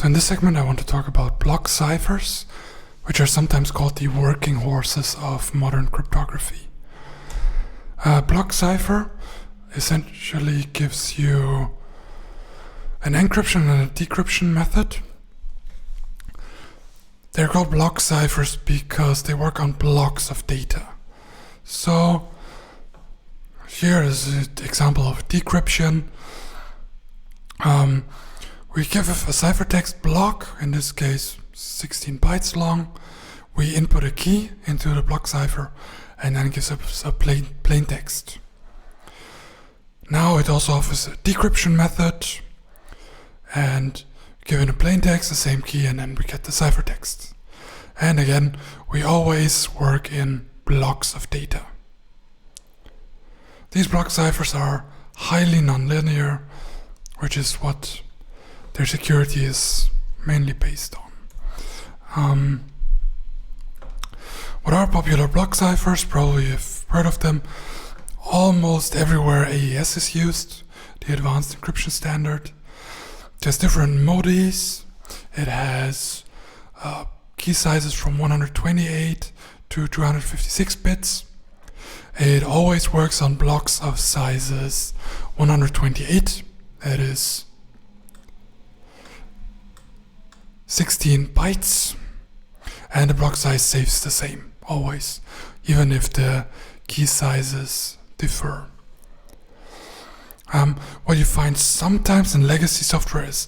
So in this segment I want to talk about block ciphers, which are sometimes called the working horses of modern cryptography. A block cipher essentially gives you an encryption and a decryption method. They're called block ciphers because they work on blocks of data. So here is an example of decryption. We give a ciphertext block, in this case 16 bytes long. We input a key into the block cipher and then it gives us a plain text. Now it also offers a decryption method, and given a plain text, the same key, and then we get the ciphertext. And again, we always work in blocks of data. These block ciphers are highly nonlinear, which is what their security is mainly based on. What are popular block ciphers? Probably you've heard of them. Almost everywhere AES is used, the advanced encryption standard. There's different modis. It has key sizes from 128 to 256 bits. It always works on blocks of sizes 128, that is 16 bytes, and the block size stays the same, always, even if the key sizes differ. What you find sometimes in legacy software is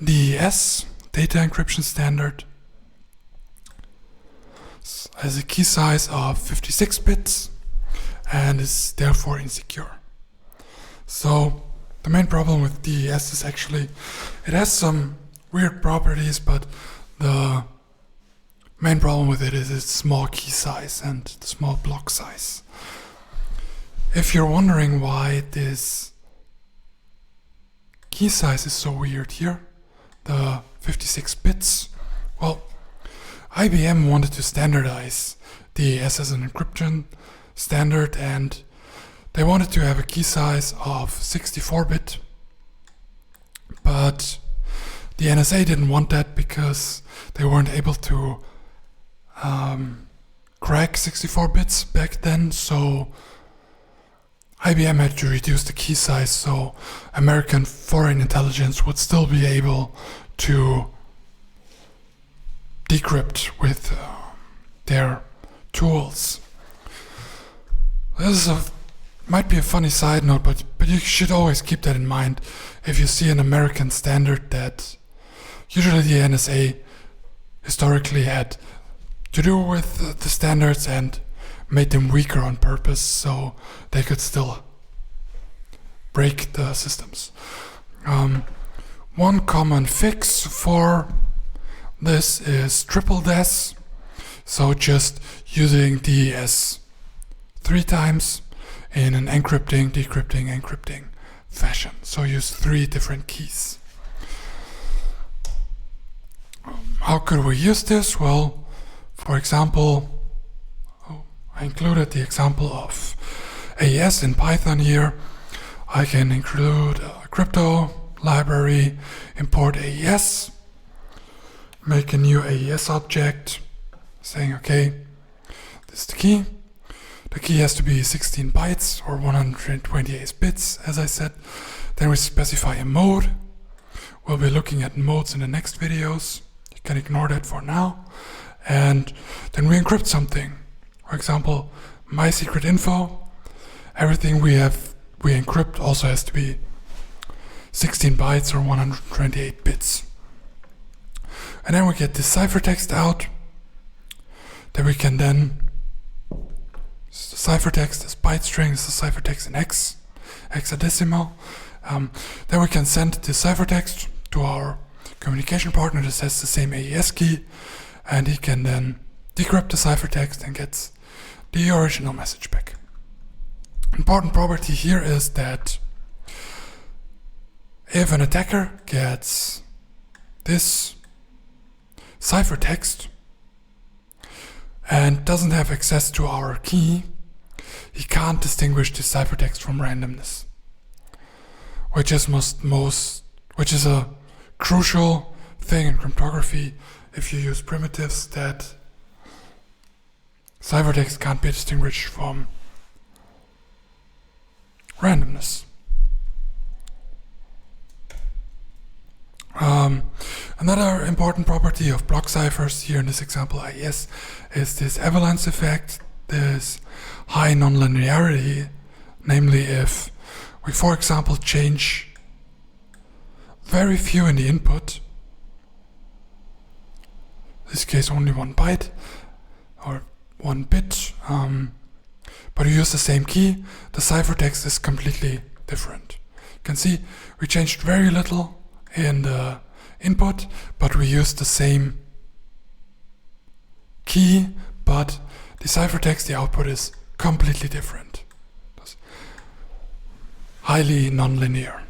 DES, Data Encryption Standard, has a key size of 56 bits and is therefore insecure. So the main problem with DES is actually it has some weird properties, but the main problem with it is its small key size and the small block size. If you're wondering why this key size is so weird here, the 56 bits, well, IBM wanted to standardize DES as an encryption standard, and they wanted to have a key size of 64-bit, but the NSA didn't want that because they weren't able to crack 64 bits back then, so IBM had to reduce the key size so American foreign intelligence would still be able to decrypt with their tools. This might be a funny side note, but you should always keep that in mind if you see an American standard that usually the NSA historically had to do with the standards and made them weaker on purpose so they could still break the systems. One common fix for this is triple DES, so just using DES 3 times in an encrypting, decrypting, encrypting fashion. So use 3 different keys. How could we use this? Well, for example, I included the example of AES in Python here. I can include a crypto library, import AES, make a new AES object, saying, okay, this is the key. The key has to be 16 bytes or 128 bits, as I said. Then we specify a mode. We'll be looking at modes in the next videos. You can ignore that for now. And then we encrypt something. For example, my secret info. Everything we encrypt also has to be 16 bytes or 128 bits. And then we get the ciphertext out that we can then, the ciphertext is byte string, this is ciphertext in hexadecimal. Then we can send the ciphertext to our communication partner that has the same AES key, and he can then decrypt the ciphertext and gets the original message back. Important property here is that if an attacker gets this ciphertext and doesn't have access to our key, he can't distinguish the ciphertext from randomness, which is a crucial thing in cryptography if you use primitives, that ciphertext can't be distinguished from randomness. Another important property of block ciphers, here in this example IES, is this avalanche effect, this high nonlinearity. Namely, if we, for example, change very few in the input, in this case only 1 byte or 1 bit, but we use the same key, the ciphertext is completely different. You can see we changed very little in the input, but we use the same key, but the ciphertext, the output is completely different. It's highly nonlinear.